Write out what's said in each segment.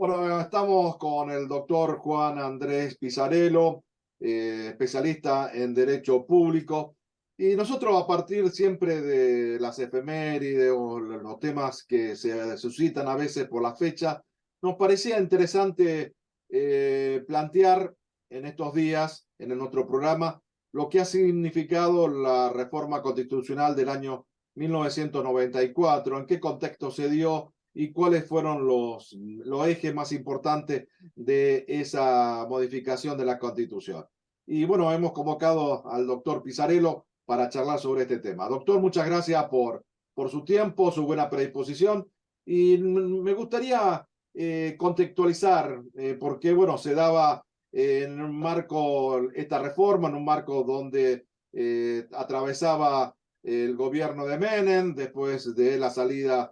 Bueno, estamos con el doctor Juan Andrés Pizarello, especialista en Derecho Público, y nosotros a partir siempre de las efemérides o los temas que se suscitan a veces por la fecha, nos parecía interesante plantear en estos días, en nuestro programa, lo que ha significado la reforma constitucional del año 1994, en qué contexto se dio y cuáles fueron los ejes más importantes de esa modificación de la Constitución. Y bueno, hemos convocado al doctor Pizarello para charlar sobre este tema. Doctor, muchas gracias por su tiempo, su buena predisposición. Y me gustaría contextualizar por qué, bueno, se daba en un marco, esta reforma, en un marco donde atravesaba el gobierno de Menem, después de la salida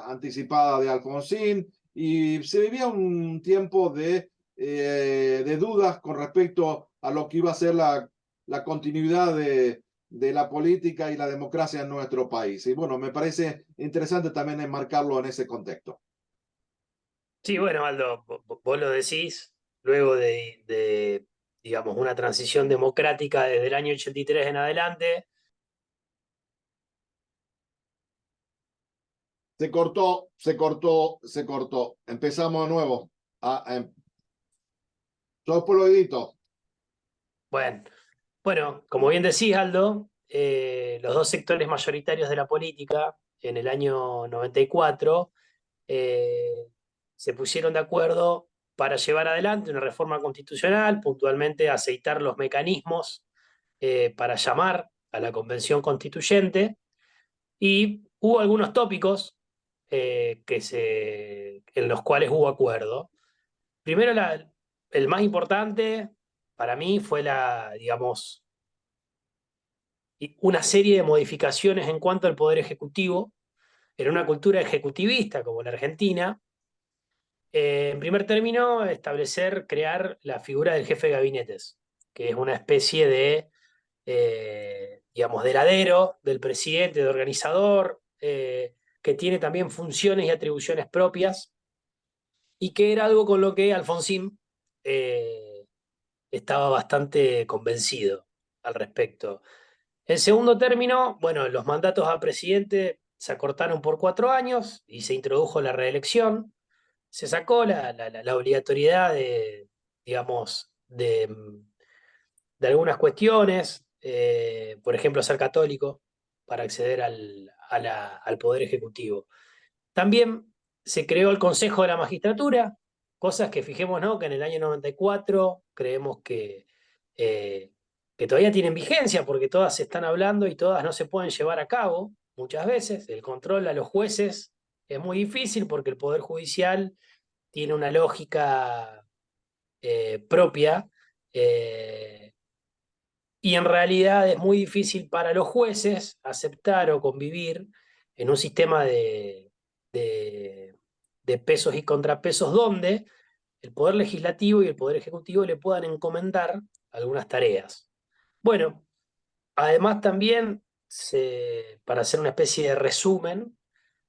anticipada de Alfonsín, y se vivía un tiempo de dudas con respecto a lo que iba a ser la continuidad de la política y la democracia en nuestro país. Y bueno, me parece interesante también enmarcarlo en ese contexto. Sí, bueno, Aldo, vos lo decís, luego digamos, una transición democrática desde el año 83 en adelante. Se cortó, se cortó, se cortó. Empezamos de nuevo. Todo por lo edito. Bueno, bueno, como bien decís, Aldo, los dos sectores mayoritarios de la política en el año 94 eh, se pusieron de acuerdo para llevar adelante una reforma constitucional, puntualmente aceitar los mecanismos para llamar a la convención constituyente. Y hubo algunos tópicos en los cuales hubo acuerdo. Primero, el más importante para mí fue digamos, una serie de modificaciones en cuanto al poder ejecutivo. En una cultura ejecutivista como la Argentina, en primer término, crear la figura del jefe de gabinetes, que es una especie de, digamos, de heredero del presidente, de organizador, que tiene también funciones y atribuciones propias, y que era algo con lo que Alfonsín eh, estaba bastante convencido al respecto. En segundo término, bueno, los mandatos a presidente se acortaron por 4 años y se introdujo la reelección. Se sacó la obligatoriedad digamos, de algunas cuestiones, por ejemplo, ser católico para acceder al Poder Ejecutivo. También se creó el Consejo de la Magistratura, cosas que fijémonos que en el año 94 creemos eh, que todavía tienen vigencia porque todas se están hablando y todas no se pueden llevar a cabo muchas veces. El control a los jueces es muy difícil porque el Poder Judicial tiene una lógica propia, eh, y en realidad es muy difícil para los jueces aceptar o convivir en un sistema de pesos y contrapesos donde el Poder Legislativo y el Poder Ejecutivo le puedan encomendar algunas tareas. Bueno, además también, para hacer una especie de resumen,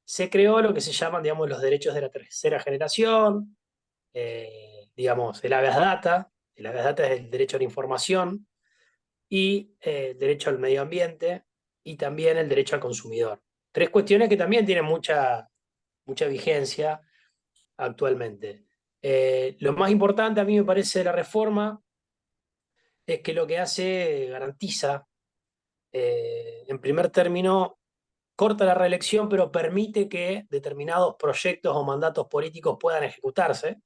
se creó lo que se llaman, digamos, los derechos de la tercera generación, digamos, el habeas data. El habeas data es el derecho a la información y el derecho al medio ambiente y también el derecho al consumidor. Tres cuestiones que también tienen mucha vigencia actualmente. Lo más importante a mí me parece de la reforma es que lo que hace garantiza, en primer término, corta la reelección, pero permite que determinados proyectos o mandatos políticos puedan ejecutarse.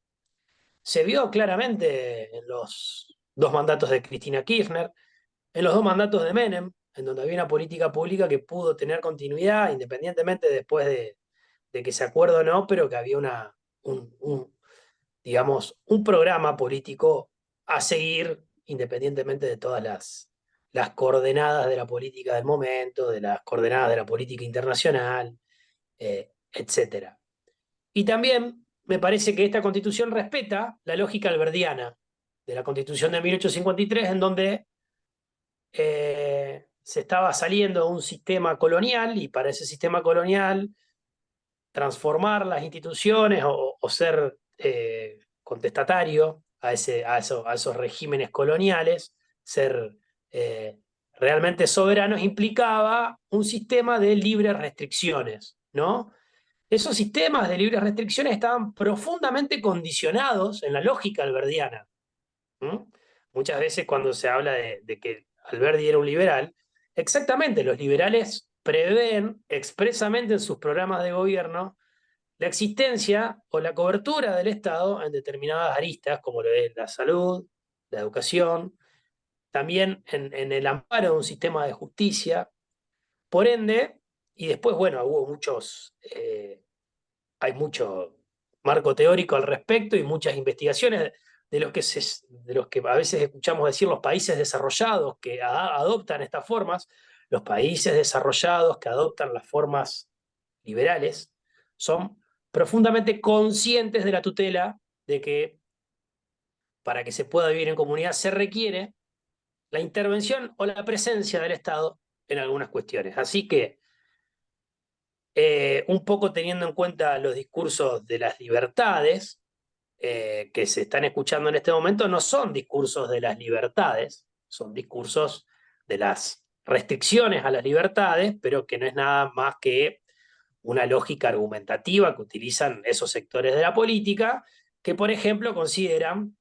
Se vio claramente en los dos mandatos de Cristina Kirchner, en los dos mandatos de Menem, en donde había una política pública que pudo tener continuidad, independientemente después de que se acuerde o no, pero que había digamos, un programa político a seguir independientemente de todas las coordenadas de la política del momento, de las coordenadas de la política internacional, etcétera. Y también me parece que esta constitución respeta la lógica alberdiana de la constitución de 1853, en donde se estaba saliendo de un sistema colonial y para ese sistema colonial transformar las instituciones o ser contestatario a esos regímenes coloniales, ser realmente soberanos, implicaba un sistema de libres restricciones, ¿no? Esos sistemas de libres restricciones estaban profundamente condicionados en la lógica alberdiana. ¿Mm? Muchas veces cuando se habla de que Alberdi era un liberal, exactamente, los liberales prevén expresamente en sus programas de gobierno la existencia o la cobertura del Estado en determinadas aristas, como lo es la salud, la educación, también en el amparo de un sistema de justicia. Por ende, y después, bueno, hay mucho marco teórico al respecto y muchas investigaciones de los que a veces escuchamos decir los países desarrollados que adoptan estas formas, los países desarrollados que adoptan las formas liberales son profundamente conscientes de la tutela de que para que se pueda vivir en comunidad se requiere la intervención o la presencia del Estado en algunas cuestiones. Así que, un poco teniendo en cuenta los discursos de las libertades que se están escuchando en este momento, no son discursos de las libertades, son discursos de las restricciones a las libertades, pero que no es nada más que una lógica argumentativa que utilizan esos sectores de la política, que por ejemplo consideran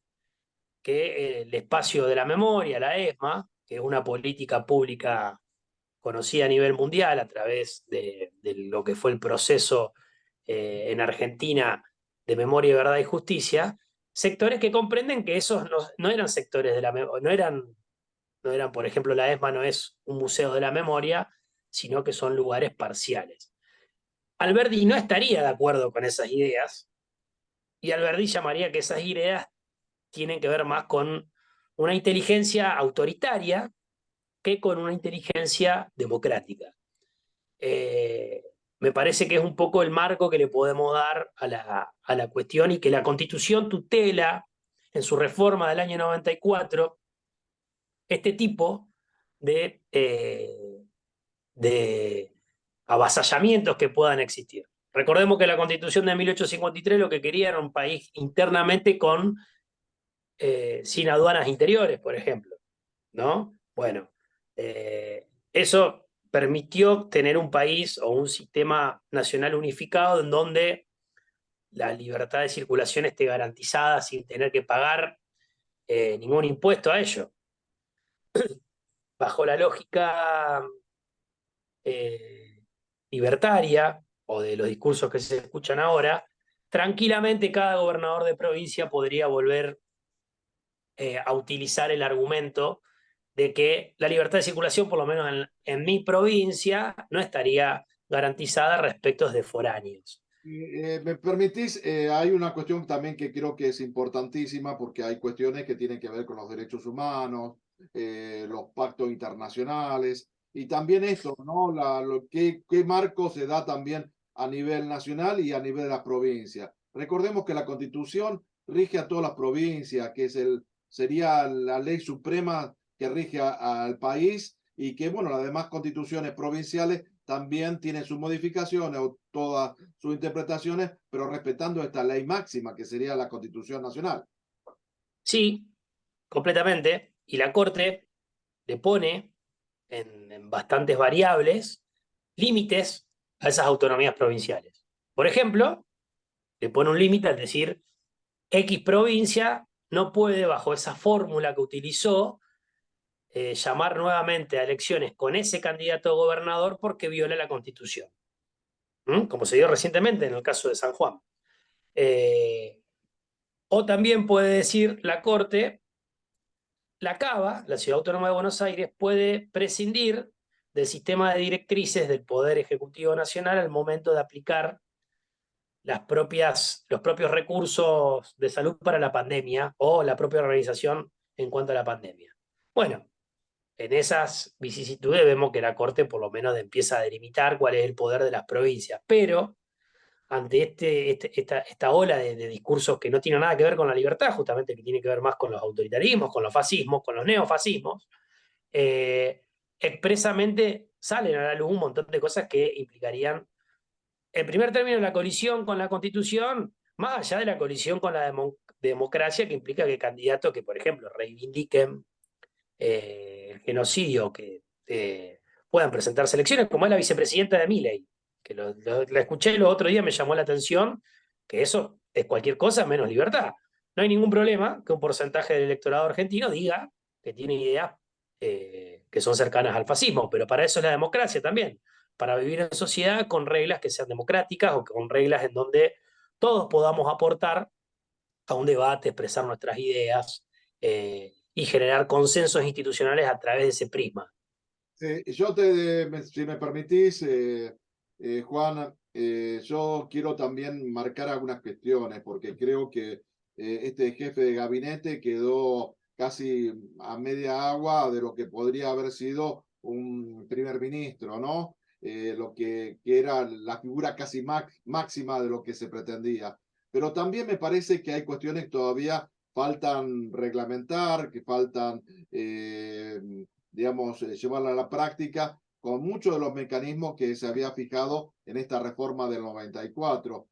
que el espacio de la memoria, la ESMA, que es una política pública conocida a nivel mundial a través de lo que fue el proceso en Argentina de memoria, verdad y justicia, sectores que comprenden que esos no eran sectores de la memoria, no eran, por ejemplo, la ESMA no es un museo de la memoria, sino que son lugares parciales. Alberdi no estaría de acuerdo con esas ideas, y Alberdi llamaría que esas ideas tienen que ver más con una inteligencia autoritaria que con una inteligencia democrática. Eh, Me parece que es un poco el marco que le podemos dar a la cuestión y que la Constitución tutela en su reforma del año 94 este tipo de avasallamientos que puedan existir. Recordemos que la Constitución de 1853 lo que quería era un país internamente sin aduanas interiores, por ejemplo, ¿no? Bueno, eso permitió tener un país o un sistema nacional unificado en donde la libertad de circulación esté garantizada sin tener que pagar ningún impuesto a ello. Bajo la lógica eh, libertaria o de los discursos que se escuchan ahora, tranquilamente cada gobernador de provincia podría volver a utilizar el argumento de que la libertad de circulación, por lo menos en mi provincia, no estaría garantizada respecto de foráneos. ¿Me permitís? Hay una cuestión también que creo que es importantísima porque hay cuestiones que tienen que ver con los derechos humanos, los pactos internacionales y también esto, ¿no? ¿Qué marco se da también a nivel nacional y a nivel de las provincias? Recordemos que la Constitución rige a todas las provincias, que sería la ley suprema que rige al país y que, bueno, las demás constituciones provinciales también tienen sus modificaciones o todas sus interpretaciones, pero respetando esta ley máxima que sería la Constitución Nacional. Sí, completamente. Y la Corte le pone en bastantes variables límites a esas autonomías provinciales. Por ejemplo, le pone un límite al decir X provincia no puede, bajo esa fórmula que utilizó, llamar nuevamente a elecciones con ese candidato a gobernador porque viola la Constitución. Como se dio recientemente en el caso de San Juan. Eh, o también puede decir la Corte, la CABA, la Ciudad Autónoma de Buenos Aires, puede prescindir del sistema de directrices del Poder Ejecutivo Nacional al momento de aplicar los propios recursos de salud para la pandemia o la propia organización en cuanto a la pandemia. Bueno, en esas vicisitudes vemos que la Corte por lo menos empieza a delimitar cuál es el poder de las provincias, pero ante esta ola de discursos que no tienen nada que ver con la libertad, justamente que tiene que ver más con los autoritarismos, con los fascismos, con los neofascismos, eh, expresamente salen a la luz un montón de cosas que implicarían en primer término, la colisión con la Constitución, más allá de la colisión con la democracia, que implica que candidatos que, por ejemplo, reivindiquen el genocidio, que puedan presentarse elecciones, como es la vicepresidenta de Milei, que la escuché el otro día, me llamó la atención, que eso es cualquier cosa menos libertad. No hay ningún problema que un porcentaje del electorado argentino diga que tiene ideas que son cercanas al fascismo, pero para eso es la democracia también, para vivir en sociedad con reglas que sean democráticas o con reglas en donde todos podamos aportar a un debate, expresar nuestras ideas y generar consensos institucionales a través de ese prisma. Si me permitís, Juan, yo quiero también marcar algunas cuestiones, porque creo que este jefe de gabinete quedó casi a media agua de lo que podría haber sido un primer ministro, ¿no? Lo que era la figura casi máxima de lo que se pretendía. Pero también me parece que hay cuestiones que todavía faltan reglamentar, que faltan digamos, llevarla a la práctica con muchos de los mecanismos que se había fijado en esta reforma del 94.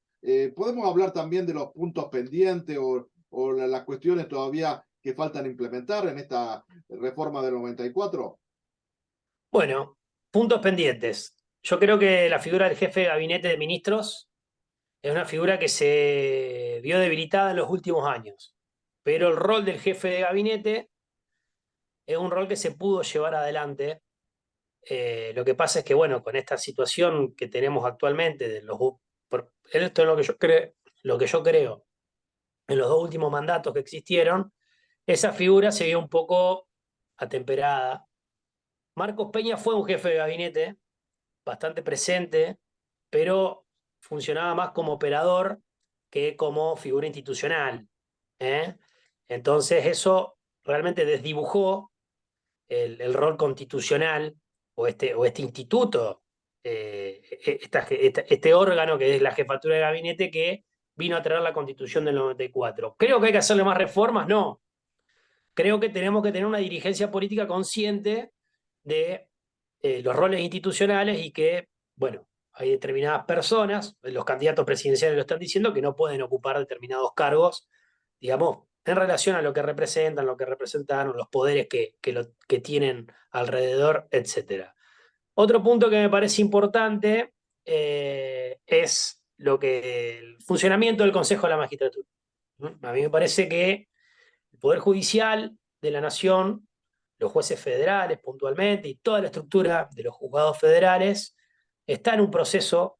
¿Podemos hablar también de los puntos pendientes o las cuestiones todavía que faltan implementar en esta reforma del 94? Bueno, puntos pendientes. Yo creo que la figura del jefe de gabinete de ministros es una figura que se vio debilitada en los últimos años, pero el rol del jefe de gabinete es un rol que se pudo llevar adelante. Lo que pasa es que, bueno, con esta situación que tenemos actualmente, esto es lo que yo creo, en los dos últimos mandatos que existieron, esa figura se vio un poco atemperada. Marcos Peña fue un jefe de gabinete bastante presente, pero funcionaba más como operador que como figura institucional. ¿eh? Entonces eso realmente desdibujó el rol constitucional o este instituto, este órgano que es la jefatura de gabinete que vino a traer la constitución del 94. ¿Creo que hay que hacerle más reformas? No. Creo que tenemos que tener una dirigencia política consciente de los roles institucionales y que, bueno, hay determinadas personas, los candidatos presidenciales lo están diciendo, que no pueden ocupar determinados cargos, digamos, en relación a lo que representan, lo que representaron, los poderes que tienen alrededor, etcétera. Otro punto que me parece importante es el funcionamiento del Consejo de la Magistratura. A mí me parece que el Poder Judicial de la Nación, los jueces federales puntualmente y toda la estructura de los juzgados federales está en un proceso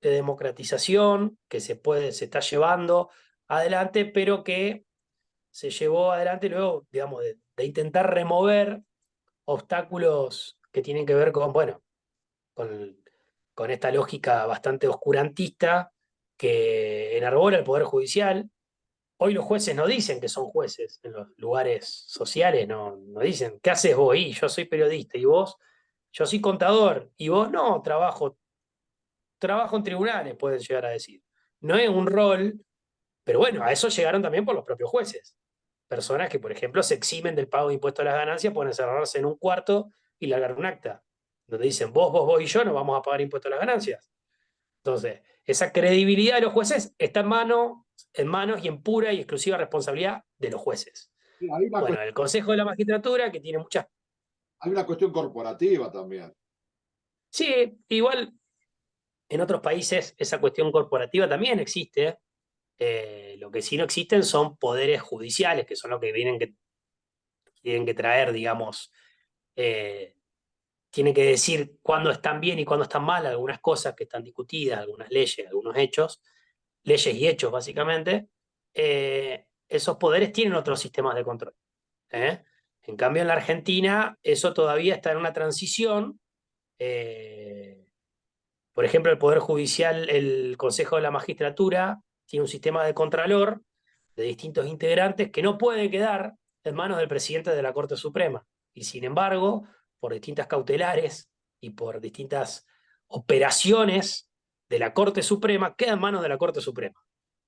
de democratización que se está llevando adelante, pero que se llevó adelante luego, digamos, de intentar remover obstáculos que tienen que ver con, bueno, con, con esta lógica bastante oscurantista que enarbola el Poder Judicial. Hoy los jueces no dicen que son jueces en los lugares sociales, no dicen, ¿qué haces vos? Y yo soy periodista, y vos, yo soy contador, y vos no, trabajo en tribunales, pueden llegar a decir. No es un rol, pero bueno, a eso llegaron también por los propios jueces. Personas que, por ejemplo, se eximen del pago de impuestos a las ganancias, pueden encerrarse en un cuarto y largar un acta, donde dicen, vos y yo no vamos a pagar impuestos a las ganancias. Entonces, esa credibilidad de los jueces está en manos y en pura y exclusiva responsabilidad de los jueces. Hay una, Bueno, el Consejo de la Magistratura, que tiene muchas... hay una cuestión corporativa también. Sí, igual en otros países esa cuestión corporativa también existe. Lo que sí no existen son poderes judiciales, que son lo que tienen que traer, digamos, eh, tienen que decir cuándo están bien y cuándo están mal algunas cosas que están discutidas, algunas leyes, algunos hechos, leyes y hechos básicamente. Esos poderes tienen otros sistemas de control. ¿eh? En cambio, en la Argentina eso todavía está en una transición. Eh, por ejemplo, el Poder Judicial, el Consejo de la Magistratura, tiene un sistema de contralor de distintos integrantes que no puede quedar en manos del presidente de la Corte Suprema. Y sin embargo, por distintas cautelares y por distintas operaciones de la Corte Suprema, queda en manos de la Corte Suprema.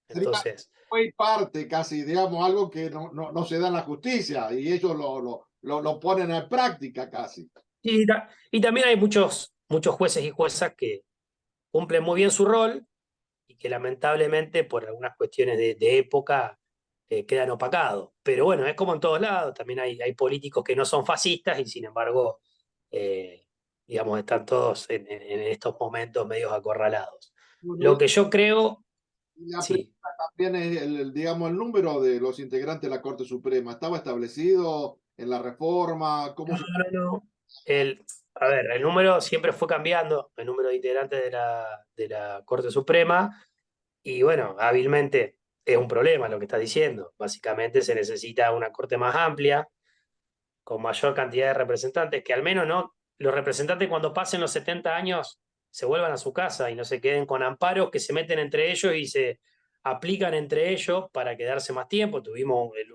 Sería Entonces, muy parte casi, digamos, algo que no se da en la justicia y ellos lo ponen en práctica casi. y también hay muchos jueces y juezas que cumplen muy bien su rol y que lamentablemente por algunas cuestiones de época quedan opacados. Pero bueno, es como en todos lados, también hay políticos que no son fascistas y sin embargo, eh, digamos, están todos en estos momentos medios acorralados. Bueno, Lo que yo creo, la pregunta sí. también es, digamos, el número de los integrantes de la Corte Suprema. ¿Estaba establecido en la reforma? ¿Cómo No, se... no, no. A ver, el número siempre fue cambiando, el número de integrantes de la Corte Suprema, y bueno, hábilmente es un problema lo que está diciendo. Básicamente se necesita una corte más amplia, con mayor cantidad de representantes, que al menos no los representantes cuando pasen los 70 años se vuelvan a su casa y no se queden con amparos que se meten entre ellos y se aplican entre ellos para quedarse más tiempo. Tuvimos el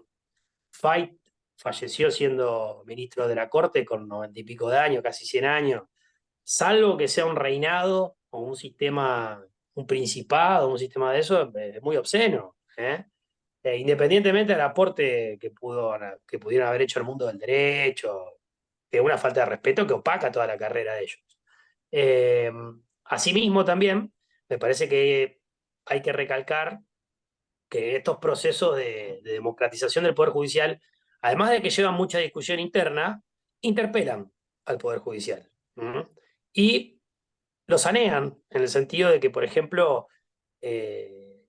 Fight, falleció siendo ministro de la Corte con 90 y pico de años, casi 100 años, salvo que sea un reinado o un sistema, un principado, un sistema de eso, es muy obsceno. Independientemente del aporte que pudieron haber hecho al mundo del derecho, de una falta de respeto que opaca toda la carrera de ellos. Eh, Asimismo, también me parece que hay que recalcar que estos procesos de democratización del Poder Judicial, además de que llevan mucha discusión interna, interpelan al Poder Judicial. ¿Mm? Y lo sanean, en el sentido de que, por ejemplo, eh,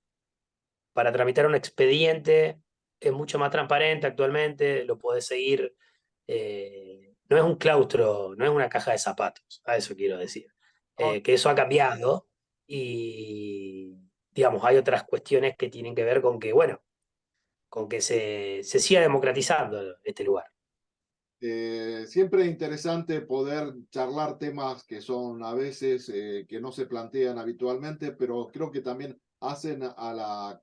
para tramitar un expediente es mucho más transparente actualmente, lo podés seguir, no es un claustro, no es una caja de zapatos, a eso quiero decir. Que eso ha cambiado y, digamos, hay otras cuestiones que tienen que ver con que, bueno, con que se siga democratizando este lugar. Siempre es interesante poder charlar temas que son a veces que no se plantean habitualmente, pero creo que también hacen a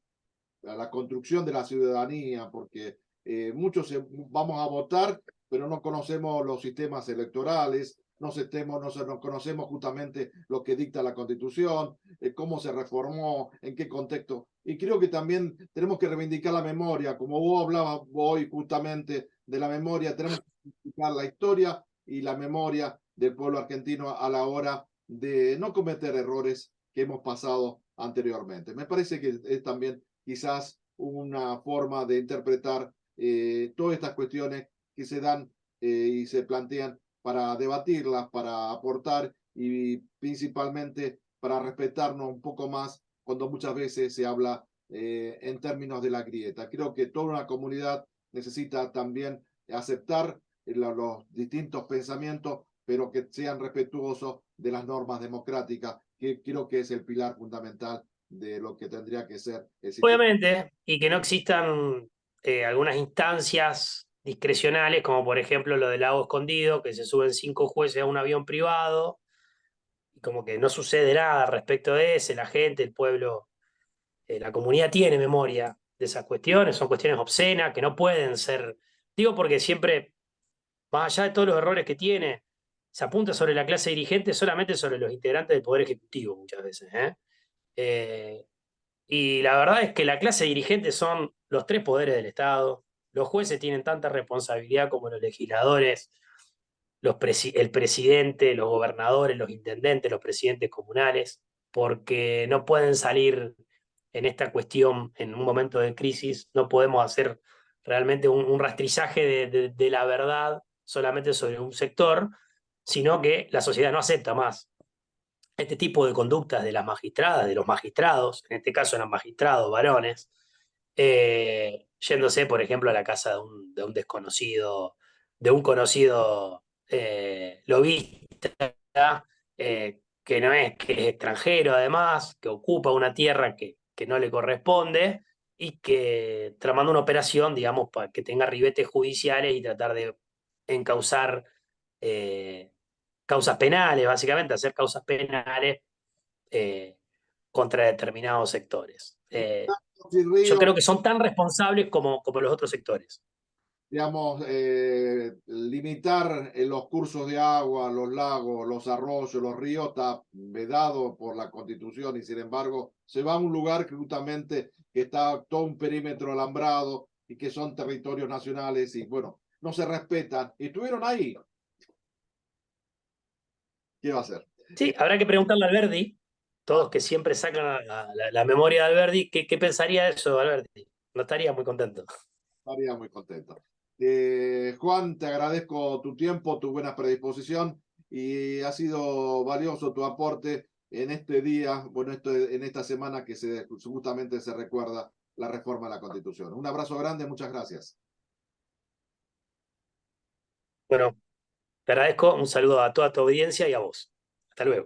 la construcción de la ciudadanía, porque muchos vamos a votar, pero no conocemos los sistemas electorales, no conocemos justamente lo que dicta la Constitución, cómo se reformó, en qué contexto. Y creo que también tenemos que reivindicar la memoria, como vos hablabas hoy justamente de la memoria, tenemos que reivindicar la historia y la memoria del pueblo argentino a la hora de no cometer errores que hemos pasado anteriormente. Me parece que es también quizás una forma de interpretar todas estas cuestiones que se dan y se plantean para debatirlas, para aportar y principalmente para respetarnos un poco más cuando muchas veces se habla en términos de la grieta. Creo que toda una comunidad necesita también aceptar los distintos pensamientos, pero que sean respetuosos de las normas democráticas, que creo que es el pilar fundamental de lo que tendría que ser el sistema. Obviamente, y que no existan algunas instancias discrecionales, como por ejemplo lo del lago escondido, que se suben 5 jueces a un avión privado, y como que no sucede nada respecto de ese, la gente, el pueblo, la comunidad tiene memoria de esas cuestiones, son cuestiones obscenas que no pueden ser, digo porque siempre, más allá de todos los errores que tiene, se apunta sobre la clase dirigente solamente sobre los integrantes del Poder Ejecutivo muchas veces. Eh, y la verdad es que la clase dirigente son los tres poderes del Estado. Los jueces tienen tanta responsabilidad como los legisladores, el presidente, los gobernadores, los intendentes, los presidentes comunales, porque no pueden salir en esta cuestión en un momento de crisis, no podemos hacer realmente un rastrillaje de la verdad solamente sobre un sector, sino que la sociedad no acepta más este tipo de conductas de las magistradas, de los magistrados, en este caso eran magistrados varones, yéndose, por ejemplo, a la casa de un desconocido, de un conocido lobista, que no es, que es extranjero además, que ocupa una tierra que no le corresponde y que tramando una operación, digamos, para que tenga ribetes judiciales y tratar de encauzar causas penales, básicamente, hacer causas penales eh, contra determinados sectores. Y Yo río, creo que son tan responsables como los otros sectores. digamos, limitar los cursos de agua, los lagos, los arroyos, los ríos, está vedado por la Constitución y sin embargo se va a un lugar que justamente que está todo un perímetro alambrado y que son territorios nacionales y bueno, no se respetan. Y estuvieron ahí. ¿Qué va a hacer? Sí, habrá que preguntarle al Verdi, todos que siempre sacan la memoria de Alberti, ¿qué pensaría de eso, Alberti? No estaría muy contento. Estaría muy contento. Juan, te agradezco tu tiempo, tu buena predisposición y ha sido valioso tu aporte en este día, bueno, en esta semana que justamente se recuerda la reforma de la Constitución. Un abrazo grande, muchas gracias. Bueno, te agradezco, un saludo a toda tu audiencia y a vos. Hasta luego.